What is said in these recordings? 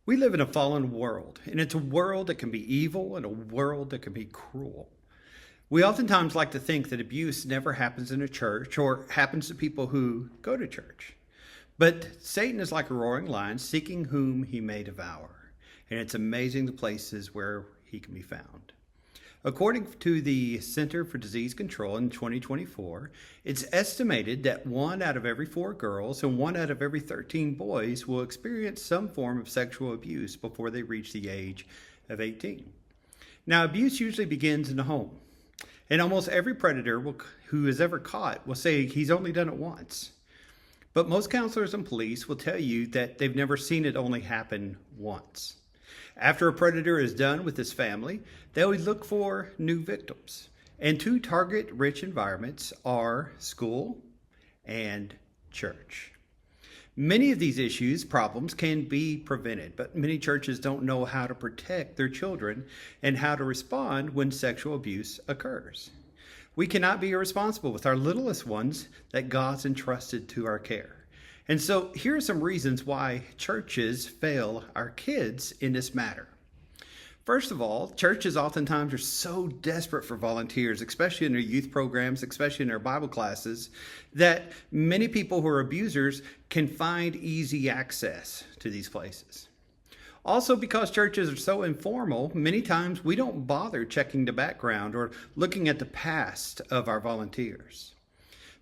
We live in a fallen world, and it's a world that can be evil and a world that can be cruel. We oftentimes like to think that abuse never happens in a church or happens to people who go to church. But Satan is like a roaring lion seeking whom he may devour, and it's amazing the places where he can be found. According to the Center for Disease Control in 2024, it's estimated that 1 out of every 4 girls and 1 out of every 13 boys will experience some form of sexual abuse before they reach the age of 18. Now, abuse usually begins in the home, and almost every who is ever caught will say he's only done it once. But most counselors and police will tell you that they've never seen it only happen once. After a predator is done with his family, they always look for new victims. And two target rich environments are school and church. Many of these problems can be prevented, but many churches don't know how to protect their children and how to respond when sexual abuse occurs. We cannot be irresponsible with our littlest ones that God's entrusted to our care. And so here are some reasons why churches fail our kids in this matter. First of all, churches oftentimes are so desperate for volunteers, especially in their youth programs, especially in their Bible classes, that many people who are abusers can find easy access to these places. Also, because churches are so informal, many times we don't bother checking the background or looking at the past of our volunteers.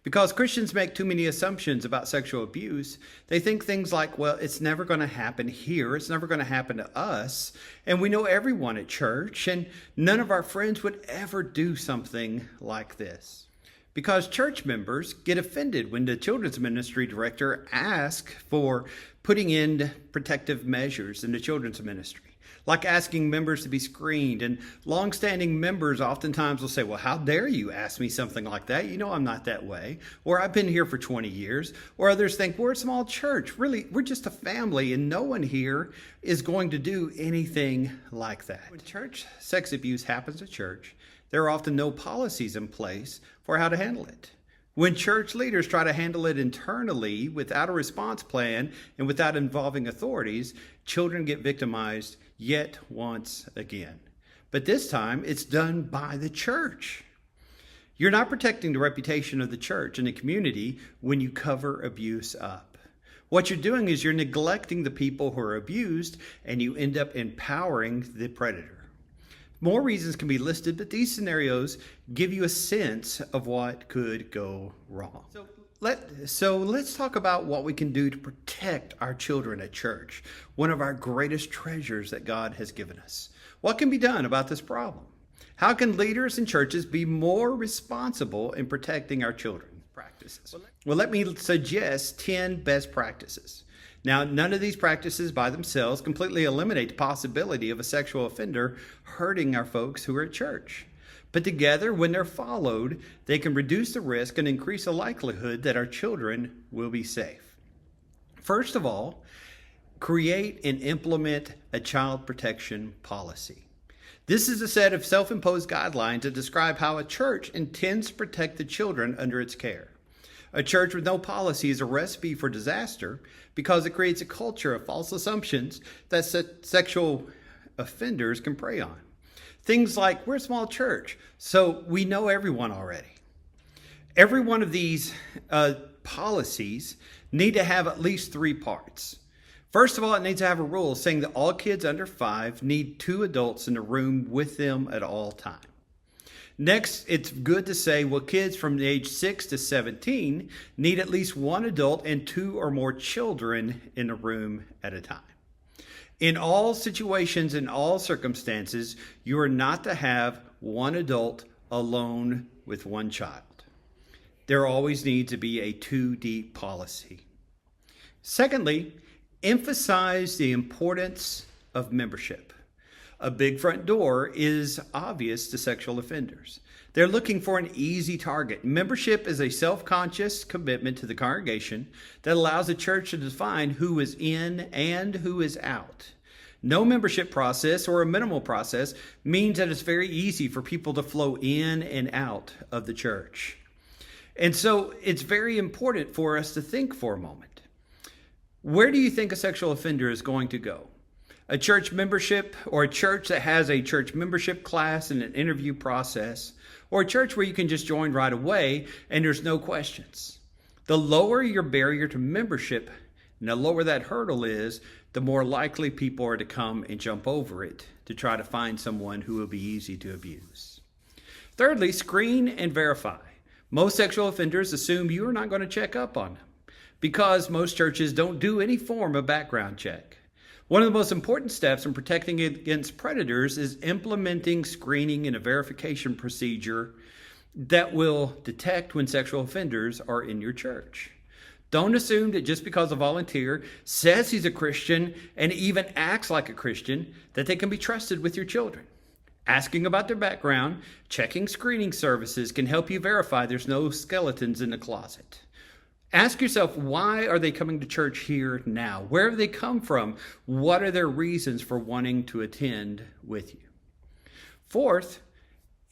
Because Christians make too many assumptions about sexual abuse, they think things like, well, it's never going to happen here, it's never going to happen to us, and we know everyone at church, and none of our friends would ever do something like this. Because church members get offended when the children's ministry director asks for putting in protective measures in the children's ministry, like asking members to be screened. And longstanding members oftentimes will say, well, how dare you ask me something like that? You know I'm not that way. Or I've been here for 20 years. Or others think, we're a small church. Really, we're just a family, and no one here is going to do anything like that. When church sex abuse happens at church, there are often no policies in place for how to handle it. When church leaders try to handle it internally without a response plan and without involving authorities, children get victimized yet once again. But this time, it's done by the church. You're not protecting the reputation of the church and the community when you cover abuse up. What you're doing is you're neglecting the people who are abused, and you end up empowering the predator. More reasons can be listed, but these scenarios give you a sense of what could go wrong. So let's talk about what we can do to protect our children at church, one of our greatest treasures that God has given us. What can be done about this problem? How can leaders in churches be more responsible in practicing our children's practices? Well, let me suggest 10 best practices. Now, none of these practices by themselves completely eliminate the possibility of a sexual offender hurting our folks who are at church. But together, when they're followed, they can reduce the risk and increase the likelihood that our children will be safe. First of all, create and implement a child protection policy. This is a set of self-imposed guidelines that describe how a church intends to protect the children under its care. A church with no policy is a recipe for disaster because it creates a culture of false assumptions that sexual offenders can prey on. Things like, we're a small church, so we know everyone already. Every one of these policies need to have at least 3 parts. First of all, it needs to have a rule saying that all kids under 5 need 2 adults in the room with them at all times. Next, it's good to say, well, kids from the age 6 to 17 need at least 1 adult and 2 or more children in a room at a time. In all situations, in all circumstances, you are not to have 1 adult alone with 1 child. There always needs to be a 2-deep policy. Secondly, emphasize the importance of membership. A big front door is obvious to sexual offenders. They're looking for an easy target. Membership is a self-conscious commitment to the congregation that allows the church to define who is in and who is out. No membership process or a minimal process means that it's very easy for people to flow in and out of the church. And so it's very important for us to think for a moment. Where do you think a sexual offender is going to go? A church membership, or a church that has a church membership class and an interview process, or a church where you can just join right away and there's no questions. The lower your barrier to membership and the lower that hurdle is, the more likely people are to come and jump over it to try to find someone who will be easy to abuse. Thirdly, screen and verify. Most sexual offenders assume you are not going to check up on them because most churches don't do any form of background check. One of the most important steps in protecting against predators is implementing screening and a verification procedure that will detect when sexual offenders are in your church. Don't assume that just because a volunteer says he's a Christian and even acts like a Christian, that they can be trusted with your children. Asking about their background, checking screening services can help you verify there's no skeletons in the closet. Ask yourself, why are they coming to church here now? Where have they come from? What are their reasons for wanting to attend with you? Fourth,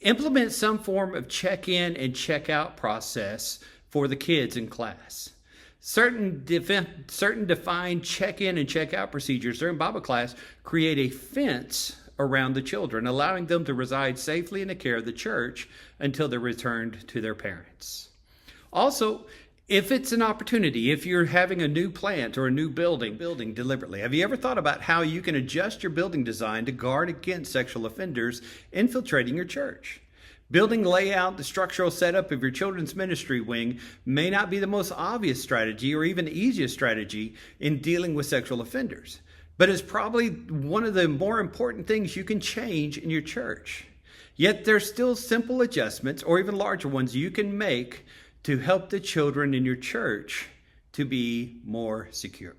implement some form of check-in and check-out process for the kids in class. Certain defined check-in and check-out procedures during Bible class create a fence around the children, allowing them to reside safely in the care of the church until they're returned to their parents. Also, if it's an opportunity, if you're having a new plant or a new building deliberately, have you ever thought about how you can adjust your building design to guard against sexual offenders infiltrating your church? Building layout, the structural setup of your children's ministry wing may not be the most obvious strategy or even the easiest strategy in dealing with sexual offenders, but it's probably one of the more important things you can change in your church. Yet there's still simple adjustments or even larger ones you can make to help the children in your church to be more secure.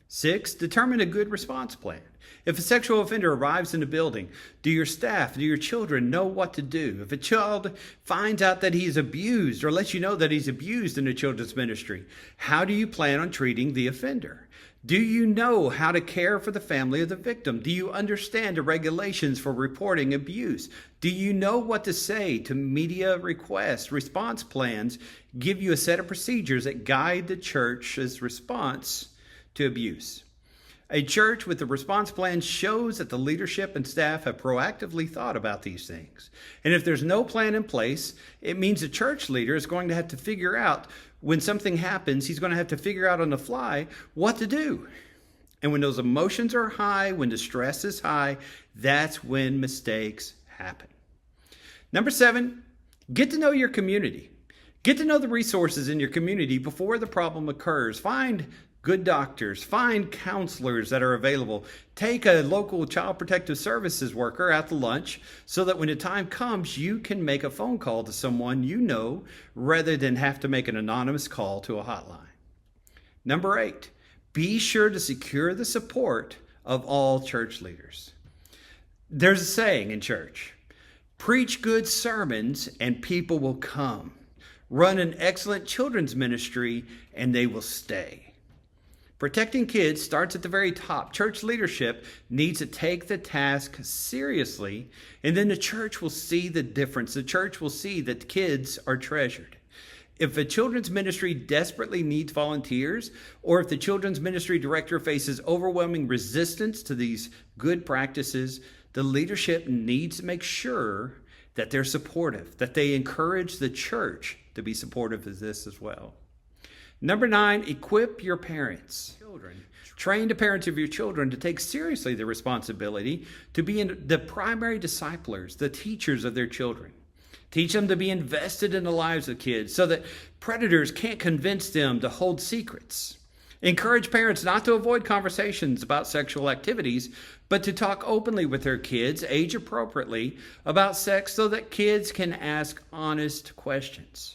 6, determine a good response plan. If a sexual offender arrives in the building, do your staff, do your children know what to do? If a child finds out that he's abused or lets you know that he's abused in the children's ministry, how do you plan on treating the offender? Do you know how to care for the family of the victim? Do you understand the regulations for reporting abuse? Do you know what to say to media requests? Response plans give you a set of procedures that guide the church's response to abuse. A church with a response plan shows that the leadership and staff have proactively thought about these things. And if there's no plan in place, it means the church leader is going to have to figure out when something happens, he's going to have to figure out on the fly what to do. And when those emotions are high, when the stress is high, that's when mistakes happen. Number 7, get to know your community. Get to know the resources in your community before the problem occurs. Find good doctors, find counselors that are available. Take a local child protective services worker out to lunch so that when the time comes, you can make a phone call to someone you know rather than have to make an anonymous call to a hotline. Number 8, be sure to secure the support of all church leaders. There's a saying in church, preach good sermons and people will come. Run an excellent children's ministry and they will stay. Protecting kids starts at the very top. Church leadership needs to take the task seriously, and then the church will see the difference. The church will see that kids are treasured. If a children's ministry desperately needs volunteers, or if the children's ministry director faces overwhelming resistance to these good practices, the leadership needs to make sure that they're supportive, that they encourage the church to be supportive of this as well. Number 9, equip your parents. Train the parents of your children to take seriously the responsibility to be the primary disciplers, the teachers of their children. Teach them to be invested in the lives of kids so that predators can't convince them to hold secrets. Encourage parents not to avoid conversations about sexual activities, but to talk openly with their kids, age appropriately, about sex so that kids can ask honest questions.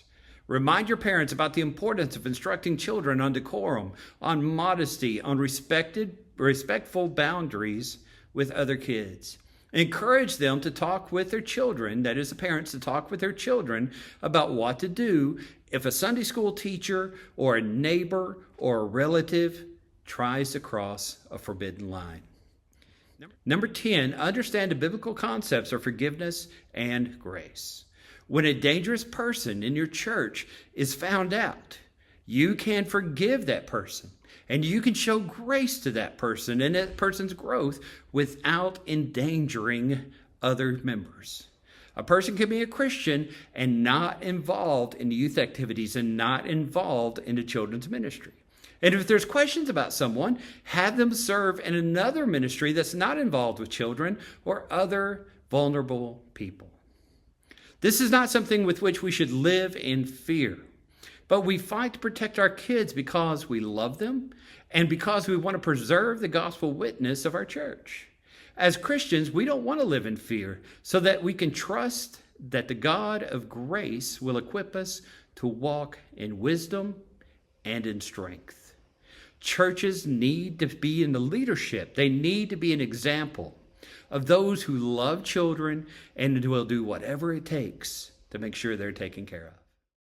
Remind your parents about the importance of instructing children on decorum, on modesty, on respectful boundaries with other kids. Encourage them to talk with their children, that is, the parents to talk with their children about what to do if a Sunday school teacher or a neighbor or a relative tries to cross a forbidden line. Number 10, understand the biblical concepts of forgiveness and grace. When a dangerous person in your church is found out, you can forgive that person And you can show grace to that person and that person's growth without endangering other members. A person can be a Christian and not involved in the youth activities and not involved in the children's ministry. And if there's questions about someone, have them serve in another ministry that's not involved with children or other vulnerable people. This is not something with which we should live in fear, but we fight to protect our kids because we love them and because we want to preserve the gospel witness of our church. As Christians, we don't want to live in fear so that we can trust that the God of grace will equip us to walk in wisdom and in strength. Churches need to be in the leadership. They need to be an example of those who love children and will do whatever it takes to make sure they're taken care of.